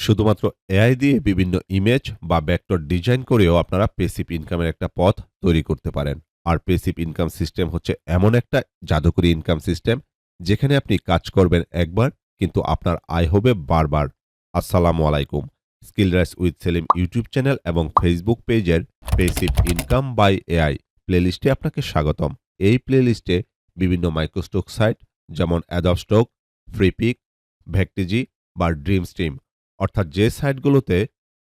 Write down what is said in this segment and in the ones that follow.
শুধুমাত্র এআই দিয়ে বিভিন্ন ইমেজ বা ভেক্টর ডিজাইন করেও আপনারা প্যাসিভ ইনকামের একটা পথ তৈরি করতে পারেন। আর প্যাসিভ ইনকাম সিস্টেম হচ্ছে এমন একটা জাদুকরি ইনকাম সিস্টেম যেখানে আপনি কাজ করবেন একবার কিন্তু আপনার আয় হবে বারবার। আসসালামু আলাইকুম। Skill rise with Selim YouTube channel এবং ফেসবুক পেজের প্যাসিভ ইনকাম বাই এআই প্লেলিস্টে আপনাকে স্বাগতম। এই প্লেলিস্টে বিভিন্ন মাইক্রোস্টক সাইট যেমন অ্যাডব স্টক, ফ্রিপিক, ভ্যাকটিজি বা ড্রিম স্ট্রিম অর্থাৎ যে সাইটগুলোতে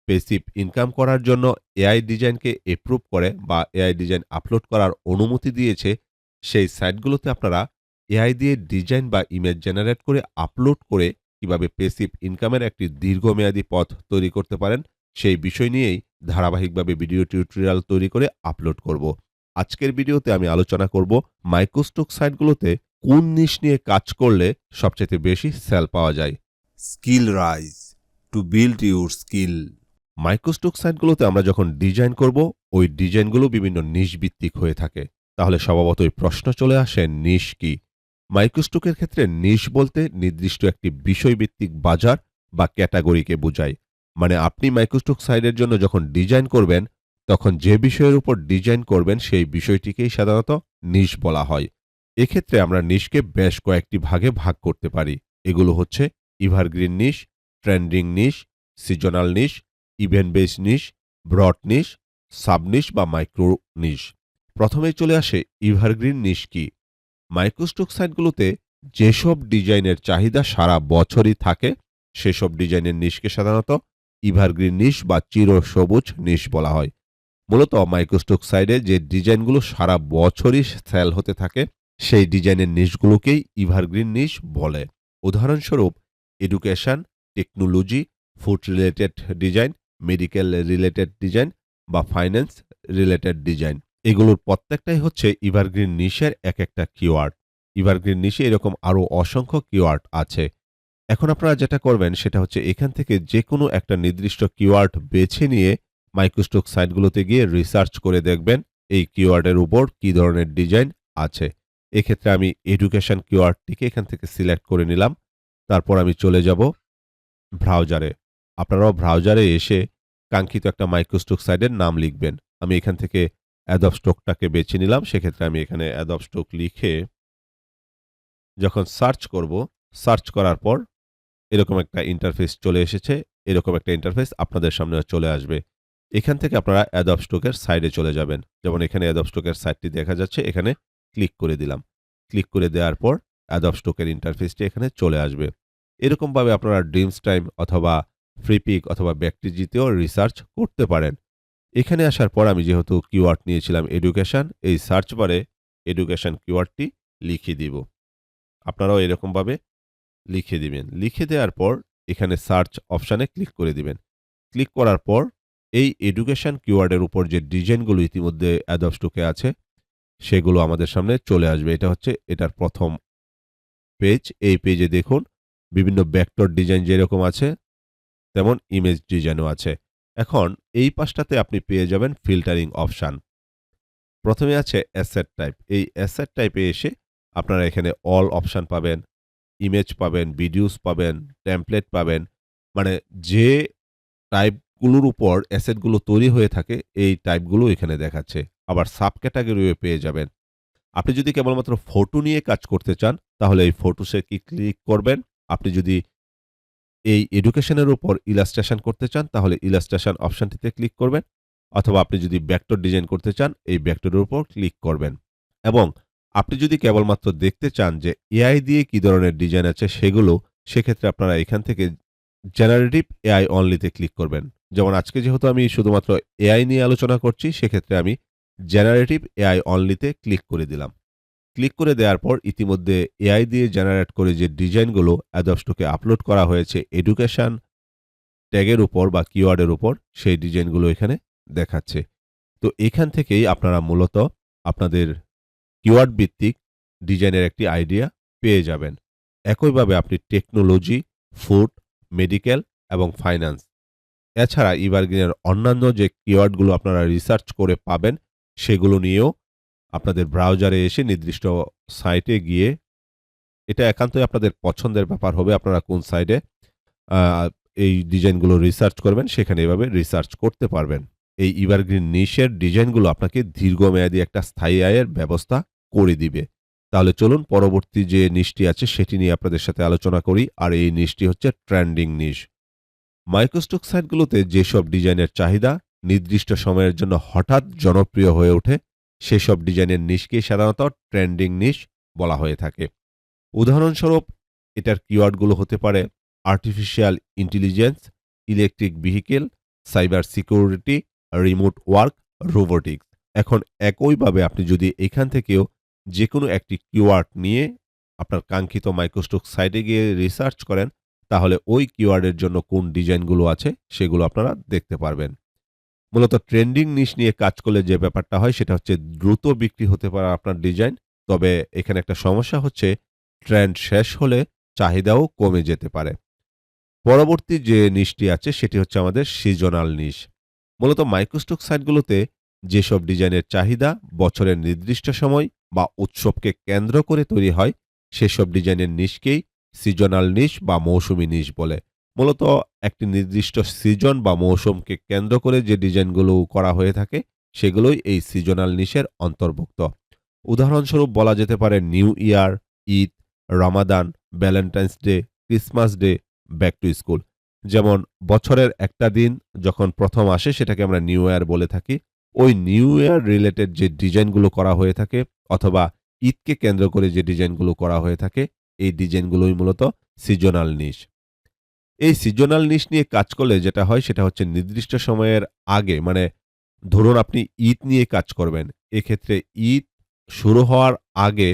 প্যাসিভ ইনকাম করার জন্য এআই ডিজাইনকে এপ্রুভ করে বা এআই ডিজাইন আপলোড করার অনুমতি দিয়েছে, সেই সাইটগুলোতে আপনারা এআই দিয়ে ডিজাইন বা ইমেজ জেনারেট করে আপলোড করে কিভাবে প্যাসিভ ইনকামের একটি দীর্ঘমেয়াদী পথ তৈরি করতে পারেন, সেই বিষয় নিয়েই ধারাবাহিকভাবে ভিডিও টিউটোরিয়াল তৈরি করে আপলোড করব। আজকের ভিডিওতে আমি আলোচনা করব মাইক্রোস্টক সাইটগুলোতে কোন নিশ নিয়ে কাজ করলে সবচেয়ে বেশি সেল পাওয়া যায়। Skill rise to build your skill. Microstock সাইটগুলোতে আমরা যখন ডিজাইন করব, ওই ডিজাইনগুলো বিভিন্ন নিশ ভিত্তিক হয়ে থাকে। তাহলে স্বভাবতই প্রশ্ন চলে আসে, নিশ কি? মাইক্রোস্টকের ক্ষেত্রে নিশ বলতে নির্দিষ্ট একটি বিষয়ভিত্তিক বাজার বা ক্যাটাগরিকে বোঝায়। মানে আপনি মাইক্রোস্টক সাইটের জন্য যখন ডিজাইন করবেন, তখন যে বিষয়ের উপর ডিজাইন করবেন সেই বিষয়টিকেই সাধারণত নিশ বলা হয়। এক্ষেত্রে আমরা নিশকে বেশ কয়েকটি ভাগে ভাগ করতে পারি। এগুলো হচ্ছে এভারগ্রিন নিশ, ট্রেন্ডিং নিশ, সিজনাল নিশ, ইভেন্ট বেস নিশ, ব্রড নিশ, সাব নিশ বা মাইক্রো নিশ। প্রথমেই চলে আসে এভারগ্রিন নিশ কি। মাইক্রোস্টক সাইটগুলোতে যেসব ডিজাইনের চাহিদা সারা বছরই থাকে, সেসব ডিজাইনের নিশকে সাধারণত এভারগ্রিন নিশ বা চিরসবুজ নিশ বলা হয়। মূলত মাইক্রোস্টক সাইটে যে ডিজাইনগুলো সারা বছরই সেল হতে থাকে, সেই ডিজাইনের নিশগুলোকেই এভারগ্রিন নিশ বলে। উদাহরণস্বরূপ education, technology, food related design, medical related design বা ফাইন্যান্স রিলেটেড ডিজাইন। এগুলোর প্রত্যেকটাই হচ্ছে এভারগ্রিন নিশের এক একটা কিওয়ার্ড। এভারগ্রিন নিশে এরকম আরও অসংখ্য কিওয়ার্ড আছে। এখন আপনারা যেটা করবেন সেটা হচ্ছে এখান থেকে যেকোনো একটা নির্দিষ্ট কিওয়ার্ড বেছে নিয়ে মাইক্রোস্টক সাইটগুলোতে গিয়ে রিসার্চ করে দেখবেন এই কিওয়ার্ডের উপর কি ধরনের ডিজাইন আছে। এক্ষেত্রে আমি এডুকেশন কিওয়ার্ডটিকে এখান থেকে সিলেক্ট করে নিলাম। তারপর আমি চলে যাব ব্রাউজারে। আপনারাও ব্রাউজারে এসে কাঙ্ক্ষিত একটা মাইক্রোস্টক সাইটের নাম লিখবেন। আমি এখান থেকে অ্যাডব স্টকটাকে বেছে নিলাম। সেক্ষেত্রে আমি এখানে অ্যাডব স্টক লিখে যখন সার্চ করব, সার্চ করার পর এরকম একটা ইন্টারফেস চলে এসেছে। এরকম একটা ইন্টারফেস আপনাদের সামনে চলে আসবে। এখান থেকে আপনারা অ্যাডব স্টকের সাইডে চলে যাবেন। যেমন এখানে অ্যাডব স্টকের সাইটটি দেখা যাচ্ছে। এখানে ক্লিক করে দিলাম। ক্লিক করে দেওয়ার পর অ্যাডব স্টকের ইন্টারফেসটি এখানে চলে আসবে। এরকমভাবে আপনারা ড্রিমস টাইম অথবা ফ্রিপিক অথবা ব্যাকটিজিতেও রিসার্চ করতে পারেন। এখানে আসার পর আমি যেহেতু কিওয়ার্ড নিয়েছিলাম এডুকেশন, এই সার্চ বারে এডুকেশন কিওয়ার্ডটি লিখে দিব। আপনারাও এরকমভাবে লিখে দিবেন। লিখে দেওয়ার পর এখানে সার্চ অপশানে ক্লিক করে দিবেন। ক্লিক করার পর এই এডুকেশন কিওয়ার্ডের উপর যে ডিজাইনগুলো ইতিমধ্যে অ্যাডব স্টকে আছে, সেগুলো আমাদের সামনে চলে আসবে। এটা হচ্ছে এটার প্রথম পেজ। এই পেজে দেখুন বিভিন্ন ভেক্টর ডিজাইন যেরকম আছে, তেমন ইমেজ ডিজাইনও আছে। এখন এই পাশটাতে আপনি পেয়ে যাবেন ফিল্টারিং অপশান। প্রথমে আছে অ্যাসেট টাইপ। এই অ্যাসেট টাইপে এসে আপনারা এখানে অল অপশান পাবেন, ইমেজ পাবেন, ভিডিওস পাবেন, টেমপ্লেট পাবেন। মানে যে টাইপগুলোর উপর অ্যাসেটগুলো তৈরি হয়ে থাকে, এই টাইপগুলো এখানে দেখাচ্ছে। আবার সাব ক্যাটাগরিও পেয়ে যাবেন। আপনি যদি কেবলমাত্র ফটো নিয়ে কাজ করতে চান, তাহলে এই ফটোসে ক্লিক করবেন। আপনি যদি এই এডুকেশনের উপর ইলাস্ট্রেশন করতে চান, তাহলে ইলাস্ট্রেশন অপশনটিতে ক্লিক করবেন। অথবা আপনি যদি ভেক্টর ডিজাইন করতে চান, এই ভেক্টরের উপর ক্লিক করবেন। এবং আপনি যদি কেবলমাত্র দেখতে চান যে এআই দিয়ে কি ধরনের ডিজাইন আছে সেগুলো, সেক্ষেত্রে আপনারা এখান থেকে জেনারেটিভ এআই অনলিতে ক্লিক করবেন। যেমন আজকে যেহেতু আমি শুধুমাত্র এআই নিয়ে আলোচনা করছি, সেক্ষেত্রে আমি জেনারেটিভ এআই অনলিতে ক্লিক করে দিলাম। ক্লিক করে দেওয়ার পর ইতিমধ্যে এআই দিয়ে জেনারেট করে যে ডিজাইনগুলো অ্যাডব স্টকে আপলোড করা হয়েছে এডুকেশন ট্যাগের উপর বা কিওয়ার্ডের উপর, সেই ডিজাইনগুলো এখানে দেখাচ্ছে। তো এখান থেকেই আপনারা মূলত আপনাদের কিওয়ার্ড ভিত্তিক ডিজাইনের একটি আইডিয়া পেয়ে যাবেন। একইভাবে আপনি টেকনোলজি, ফুড, মেডিকেল এবং ফাইন্যান্স, এছাড়া এভারগ্রিনের অন্যান্য যে কিওয়ার্ডগুলো আপনারা রিসার্চ করে পাবেন, সেগুলো নিয়েও আপনাদের ব্রাউজারে এসে নির্দিষ্ট সাইটে গিয়ে, এটা একান্তই আপনাদের পছন্দের ব্যাপার হবে আপনারা কোন সাইটে আ এই ডিজাইনগুলো রিসার্চ করবেন, সেখানে এভাবে রিসার্চ করতে পারবেন। এই এভারগ্রিন নিশের ডিজাইনগুলো আপনাকে দীর্ঘমেয়াদী একটা স্থায়ী আয়ের ব্যবস্থা করে দিবে। তাহলে চলুন পরবর্তী যে নিশটি আছে সেটি নিয়ে আপনাদের সাথে আলোচনা করি। আর এই নিশটি হচ্ছে ট্রেন্ডিং নিশ। মাইক্রোস্টক সাইটগুলোতে যেসব ডিজাইনের চাহিদা নির্দিষ্ট সময়ের জন্য হঠাৎ জনপ্রিয় হয়ে ওঠে, সেসব ডিজাইনের নিশকেই সাধারণত ট্রেন্ডিং নিশ বলা হয়ে থাকে। উদাহরণস্বরূপ এটার কিওয়ার্ডগুলো হতে পারে artificial intelligence, electric vehicle, cyber security, remote work, robotics. এখন একইভাবে আপনি যদি এখান থেকেও যেকোনো একটি কিওয়ার্ড নিয়ে আপনার কাঙ্ক্ষিত মাইক্রোস্টক সাইটে গিয়ে রিসার্চ করেন, তাহলে ওই কিওয়ার্ডের জন্য কোন ডিজাইনগুলো আছে সেগুলো আপনারা দেখতে পারবেন। মূলত ট্রেন্ডিং নিশ নিয়ে কাজ করলে যে ব্যাপারটা হয় সেটা হচ্ছে দ্রুত বিক্রি হতে পারে আপনার ডিজাইন। তবে এখানে একটা সমস্যা হচ্ছে ট্রেন্ড শেষ হলে চাহিদাও কমে যেতে পারে। পরবর্তী যে নিশটি আছে সেটি হচ্ছে আমাদের সিজনাল নিশ। মূলত মাইক্রোস্টক সাইটগুলোতে যেসব ডিজাইনের চাহিদা বছরের নির্দিষ্ট সময় বা উৎসবকে কেন্দ্র করে তৈরি হয়, সেসব ডিজাইনের নিশকেই সিজনাল নিশ বা মৌসুমী নিশ বলে। মূলত একটি নির্দিষ্ট সিজন বা মৌসুমকে কেন্দ্র করে যে ডিজাইনগুলো করা হয়ে থাকে, সেগুলোই এই সিজনাল নিশের অন্তর্ভুক্ত। উদাহরণস্বরূপ বলা যেতে পারে new year, Eid, Ramadan, Valentine's day, Christmas day, back to school. যেমন বছরের একটা দিন যখন প্রথম আসে সেটাকে আমরা নিউ ইয়ার বলে থাকি। ওই নিউ ইয়ার রিলেটেড যে ডিজাইনগুলো করা হয়ে থাকে অথবা ঈদকে কেন্দ্র করে যে ডিজাইনগুলো করা হয়ে থাকে, এই ডিজাইনগুলোই মূলত সিজনাল নিশ। এই সিজনাল নিশ নিয়ে কাজ করলে যেটা হয় সেটা হচ্ছে নির্দিষ্ট সময়ের আগে, মানে ধরুন আপনি ঈদ নিয়ে কাজ করবেন। এক্ষেত্রে ঈদ শুরু হওয়ার আগে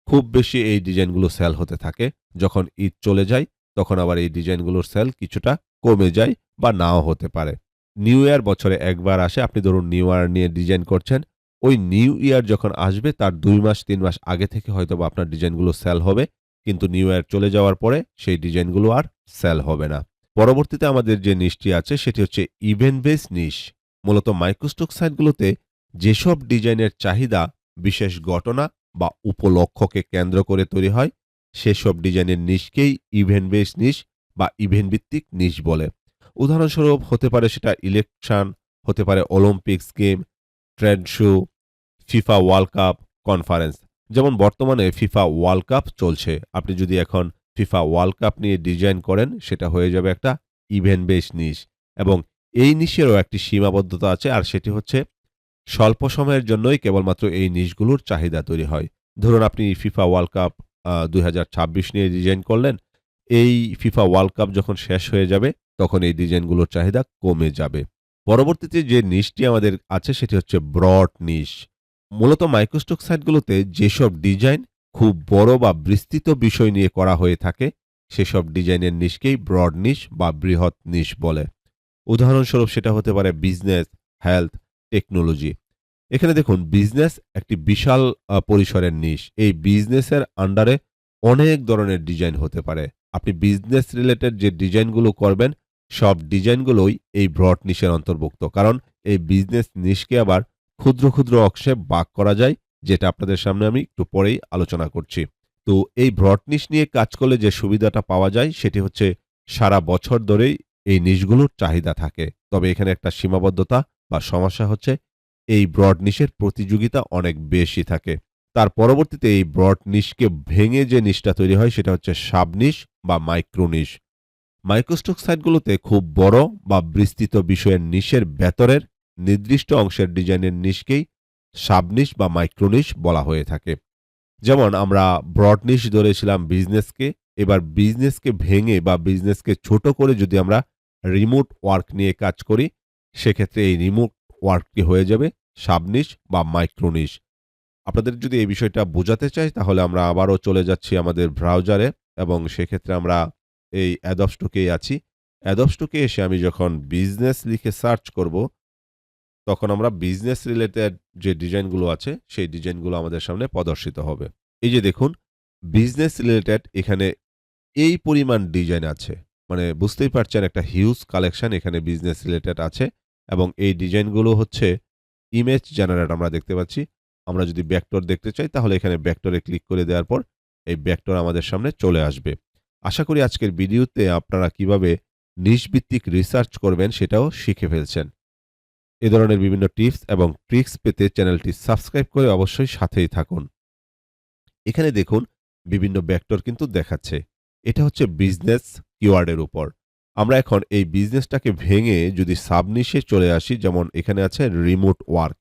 খুব বেশি এই ডিজাইনগুলো সেল হতে থাকে। যখন ঈদ চলে যায় তখন আবার এই ডিজাইনগুলোর সেল কিছুটা কমে যায় বা নাও হতে পারে। নিউ ইয়ার বছরে একবার আসে। আপনি ধরুন নিউ ইয়ার নিয়ে ডিজাইন করছেন। ওই নিউ ইয়ার যখন আসবে তার ২ মাস ৩ মাস আগে থেকে হয়তোবা আপনার ডিজাইনগুলো সেল হবে। কিন্তু নিউ ইয়ার চলে যাওয়ার পরে সেই ডিজাইনগুলো আর সেল হবে না। পরবর্তীতে আমাদের যে নিশটি আছে সেটি হচ্ছে ইভেন্ট বেস নিশ। মূলত মাইক্রোস্টক সাইটগুলোতে যেসব ডিজাইনের চাহিদা বিশেষ ঘটনা বা উপলক্ষকে কেন্দ্র করে তৈরি হয়, সেসব ডিজাইনের নিশকেই ইভেন্ট বেস নিশ বা ইভেন্ট ভিত্তিক নিশ বলে। উদাহরণস্বরূপ হতে পারে সেটা ইলেকশন, হতে পারে Olympics game, trade show, FIFA world cup, conference. যেমন বর্তমানে ফিফা ওয়ার্ল্ড কাপ চলছে। আপনি যদি এখন ফিফা ওয়ার্ল্ড কাপ নিয়ে ডিজাইন করেন, সেটা হয়ে যাবে একটা ইভেন্ট বেস নিশ। এবং এই নিশেরও একটি সীমাবদ্ধতা আছে, আর সেটি হচ্ছে স্বল্প সময়ের জন্যই কেবলমাত্র এই নিশগুলোর চাহিদা তৈরি হয়। ধরুন আপনি ফিফা ওয়ার্ল্ড কাপ ২০২৬ নিয়ে ডিজাইন করলেন। এই ফিফা ওয়ার্ল্ড কাপ যখন শেষ হয়ে যাবে তখন এই ডিজাইনগুলোর চাহিদা কমে যাবে। পরবর্তীতে যে নিশটি আমাদের আছে সেটি হচ্ছে ব্রড নিশ। মূলত মাইক্রোস্টক সাইটগুলোতে যেসব ডিজাইন খুব বড় বা বিস্তৃত বিষয় নিয়ে করা হয়ে থাকে, সেসব ডিজাইনের নিশকেই ব্রড নিশ বা বৃহৎ নিশ বলে। উদাহরণস্বরূপ সেটা হতে পারে বিজনেস, হেলথ, টেকনোলজি। এখানে দেখুন বিজনেস একটি বিশাল পরিসরের নিশ। এই বিজনেসের আন্ডারে অনেক ধরনের ডিজাইন হতে পারে। আপনি বিজনেস রিলেটেড যে ডিজাইনগুলো করবেন, সব ডিজাইনগুলোই এই ব্রড নিশের অন্তর্ভুক্ত। কারণ এই বিজনেস নিশকে আবার ক্ষুদ্র, ক্ষুদ্র অংশে ভাগ করা যায়, যেটা আপনাদের সামনে আমি একটু পরেই আলোচনা করছি। তো এই ব্রড নিশ নিয়ে কাজ করলে যে সুবিধাটা পাওয়া যায় সেটি হচ্ছে সারা বছর ধরেই এই নিশগুলোর চাহিদা থাকে। তবে এখানে একটা সীমাবদ্ধতা বা সমস্যা হচ্ছে এই ব্রড নিশের প্রতিযোগিতা অনেক বেশি থাকে। তার পরবর্তীতে এই ব্রড নিশকে ভেঙে যে নিশটা তৈরি হয় সেটা হচ্ছে সাব নিশ বা মাইক্রো নিশ। মাইক্রোস্টক সাইটগুলোতে খুব বড় বা বিস্তৃত বিষয়ের নিশের ভেতরের নির্দিষ্ট অংশের ডিজাইনের নিশকেই সাব নিশ বা মাইক্রো নিশ বলা হয়ে থাকে। যেমন আমরা ব্রড নিশ ধরেছিলাম বিজনেসকে, এবার বিজনেসকে ভেঙে বা বিজনেসকে ছোট করে যদি আমরা রিমোট ওয়ার্ক নিয়ে কাজ করি, সেক্ষেত্রে এই রিমোট ওয়ার্কটি হয়ে যাবে সাব নিশ বা মাইক্রো নিশ। আপনাদের যদি এই বিষয়টা বোঝাতে চাই তাহলে আমরা আবারও চলে যাচ্ছি আমাদের ব্রাউজারে এবং সেক্ষেত্রে আমরা এই অ্যাডব স্টকেই আছি। অ্যাডব স্টকে এসে আমি যখন বিজনেস লিখে সার্চ করব, তখন আমরা বিজনেস রিলেটেড যে ডিজাইনগুলো আছে সেই ডিজাইনগুলো আমাদের সামনে প্রদর্শিত হবে। এই যে দেখুন বিজনেস রিলেটেড এখানে এই পরিমাণ ডিজাইন আছে। মানে বুঝতেই পারছেন একটা হিউজ কালেকশন এখানে বিজনেস রিলেটেড আছে এবং এই ডিজাইনগুলো হচ্ছে ইমেজ জেনারেট আমরা দেখতে পাচ্ছি। আমরা যদি ভেক্টর দেখতে চাই তাহলে এখানে ভেক্টরে ক্লিক করে দেওয়ার পর এই ভেক্টর আমাদের সামনে চলে আসবে। আশা করি আজকের ভিডিওতে আপনারা কিভাবে নিশ ভিত্তিক রিসার্চ করবেন সেটাও শিখে ফেলছেন। এ ধরনের বিভিন্ন টিপস এবং ট্রিক্স পেতে চ্যানেলটি সাবস্ক্রাইব করে অবশ্যই সাথেই থাকুন। এখানে দেখুন বিভিন্ন ভেক্টর কিন্তু দেখাচ্ছে। এটা হচ্ছে বিজনেস কিওয়ার্ডের উপর। আমরা এখন এই বিজনেসটাকে ভেঙে যদি সাবনিশে চলে আসি, যেমন এখানে আছে রিমোট ওয়ার্ক।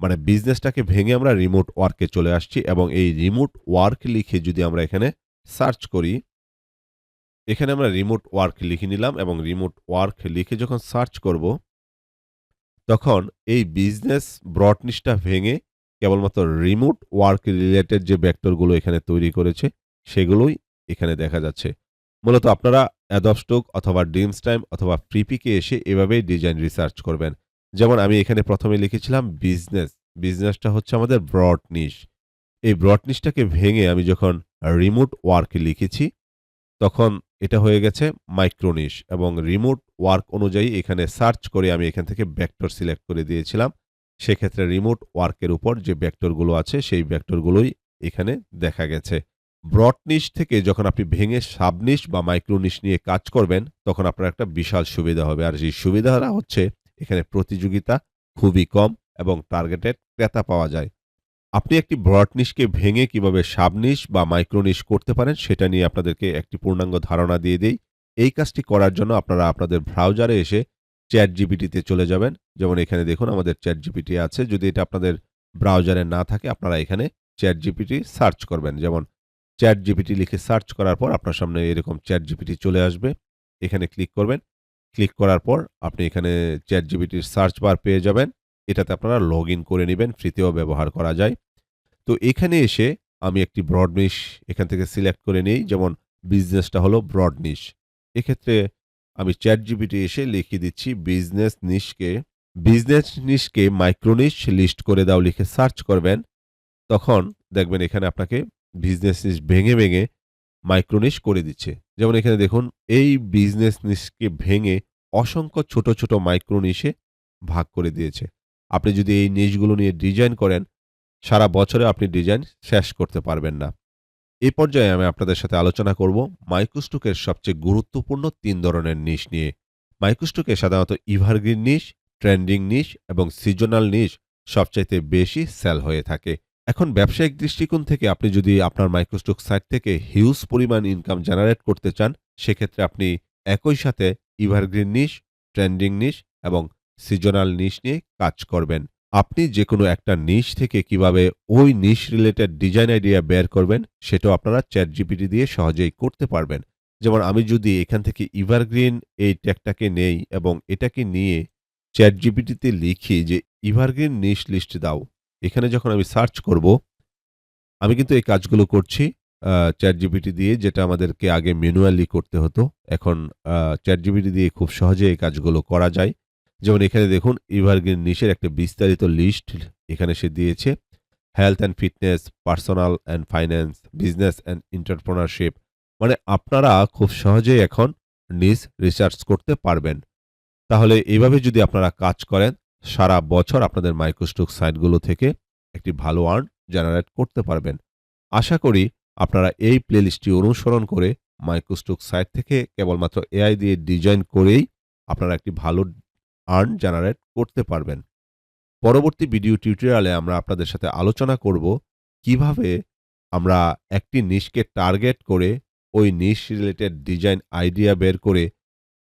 মানে বিজনেসটাকে ভেঙে আমরা রিমোট ওয়ার্কে চলে আসছি এবং এই রিমোট ওয়ার্ক লিখে যদি আমরা এখানে সার্চ করি, এখানে আমরা রিমোট ওয়ার্ক লিখে নিলাম এবং রিমোট ওয়ার্ক লিখে যখন সার্চ করব, তখন এই বিজনেস ব্রড নিশটা ভেঙে কেবলমাত্র রিমোট ওয়ার্ক রিলেটেড যে ভেক্টরগুলো এখানে তৈরি করেছে, সেগুলোই এখানে দেখা যাচ্ছে। মূলত আপনারা অ্যাডোব স্টক অথবা ড্রিমস টাইম অথবা ফ্রিপিকে এসে এভাবেই ডিজাইন রিসার্চ করবেন। যেমন আমি এখানে প্রথমে লিখেছিলাম বিজনেস। বিজনেসটা হচ্ছে আমাদের ব্রড নিশ। এই ব্রড নিশটাকে ভেঙে আমি যখন রিমোট ওয়ার্ক লিখেছি, তখন এটা হয়ে গেছে মাইক্রোনিশ এবং রিমোট ওয়ার্ক অনুযায়ী এখানে সার্চ করে আমি এখান থেকে ভেক্টর সিলেক্ট করে দিয়েছিলাম। সেক্ষেত্রে রিমোট ওয়ার্কের উপর যে ভেক্টরগুলো আছে সেই ভেক্টরগুলোই এখানে দেখা গেছে। ব্রড নিশ থেকে যখন আপনি ভেঙে সাবনিশ বা মাইক্রোনিশ নিয়ে কাজ করবেন, তখন আপনার একটা বিশাল সুবিধা হবে। আর সেই সুবিধাটা হচ্ছে এখানে প্রতিযোগিতা খুবই কম এবং টার্গেটেড ক্রেতা পাওয়া যায়। আপনি একটি ব্রড নিশকে ভেঙে কিভাবে সাবনিশ বা মাইক্রোনিশ করতে পারেন সেটা নিয়ে আপনাদেরকে একটি পূর্ণাঙ্গ ধারণা দিয়ে দেই। এই কাজটি করার জন্য আপনারা আপনাদের ব্রাউজারে এসে চ্যাটজিপিটিতে চলে যাবেন। যেমন এখানে দেখুন আমাদের চ্যাটজিপিটি আছে। যদি এটা আপনাদের ব্রাউজারে না থাকে, আপনারা এখানে চ্যাটজিপিটি সার্চ করবেন। যেমন চ্যাটজিপিটি লিখে সার্চ করার পর আপনার সামনে এরকম চ্যাটজিপিটি চলে আসবে। এখানে ক্লিক করবেন। ক্লিক করার পর আপনি এখানে চ্যাটজিপিটির সার্চ বার পেয়ে যাবেন। এটাতে আপনারা লগইন করে নিবেন। ফ্রিতেও ব্যবহার করা যায়। তো এখানে এসে আমি একটি ব্রড নিশ এখান থেকে সিলেক্ট করে নেই। যেমন বিজনেসটা হলো ব্রড নিশ। এক্ষেত্রে আমি চ্যাটজিপিটি এসে লিখে দিচ্ছি বিজনেস নিশকে মাইক্রোনিশ লিস্ট করে দাও লিখে সার্চ করবেন। তখন দেখবেন এখানে আপনাকে বিজনেস নিশ ভেঙে, ভেঙে মাইক্রোনিশ করে দিচ্ছে। যেমন এখানে দেখুন এই বিজনেস নিশকে ভেঙে অসংখ্য ছোট, ছোট মাইক্রোনিশে ভাগ করে দিয়েছে। আপনি যদি এই নিশগুলো নিয়ে ডিজাইন করেন, সারা বছরে আপনি ডিজাইন শেষ করতে পারবেন না। এই পর্যায়ে আমি আপনাদের সাথে আলোচনা করব মাইক্রোস্টকের সবচেয়ে গুরুত্বপূর্ণ ৩ ধরনের নিশ নিয়ে। মাইক্রোস্টকে সাধারণত এভারগ্রিন নিশ, ট্রেন্ডিং নিশ এবং সিজনাল নিশ সবচাইতে বেশি সেল হয়ে থাকে। এখন ব্যবসায়িক দৃষ্টিকোণ থেকে আপনি যদি আপনার মাইক্রোস্টক সাইট থেকে হিউজ পরিমাণ ইনকাম জেনারেট করতে চান, সেক্ষেত্রে আপনি একই সাথে এভারগ্রিন নিশ, ট্রেন্ডিং নিশ এবং সিজনাল নিশ নিয়ে কাজ করবেন। আপনি যেকোনো একটা নিশ থেকে কিভাবে ওই নিশ রিলেটেড ডিজাইন আইডিয়া বের করবেন, সেটাও আপনারা চ্যাটজিপিটি দিয়ে সহজেই করতে পারবেন। যেমন আমি যদি এখান থেকে এভারগ্রিন এই ট্যাগটাকে নেই এবং এটাকে নিয়ে চ্যাটজিপিটিতে লিখি যে এভারগ্রিন নিশ লিস্ট দাও। এখানে যখন আমি সার্চ করব, আমি কিন্তু এই কাজগুলো করছি চ্যাটজিপিটি দিয়ে, যেটা আমাদেরকে আগে ম্যানুয়ালি করতে হতো। এখন চ্যাটজিপিটি দিয়ে খুব সহজে এই কাজগুলো করা যায়। যেমন এখানে দেখুন এভারগ্রিন নিশের একটা বিস্তারিত লিস্ট এখানে সে দিয়েছে। Health and fitness, personal and finance, business and entrepreneurship. মানে আপনারা খুব সহজেই এখন নিশ রিসার্চ করতে পারবেন। তাহলে এভাবে যদি আপনারা কাজ করেন, সারা বছর আপনাদের মাইক্রোস্টক সাইটগুলো থেকে একটি ভালো আর্ন জেনারেট করতে পারবেন। আশা করি আপনারা এই প্লেলিস্টটি অনুসরণ করে মাইক্রোস্টক সাইট থেকে কেবলমাত্র এআই দিয়ে ডিজাইন করেই আপনারা একটি ভালো আর্ন জেনারেট করতে পারবেন। পরবর্তী ভিডিও টিউটোরিয়ালে আমরা আপনাদের সাথে আলোচনা করব কিভাবে আমরা একটি নিশকে টার্গেট করে ওই নিশ রিলেটেড ডিজাইন আইডিয়া বের করে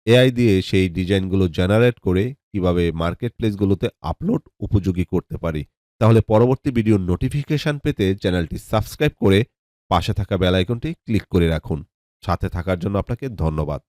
এআই দিয়ে সেই ডিজাইনগুলো জেনারেট করে কিভাবে মার্কেট প্লেসগুলোতে আপলোড উপযোগী করতে পারি। তাহলে পরবর্তী ভিডিওর নোটিফিকেশন পেতে চ্যানেলটি সাবস্ক্রাইব করে পাশে থাকা বেল আইকনটি ক্লিক করে রাখুন। সাথে থাকার জন্য আপনাকে ধন্যবাদ।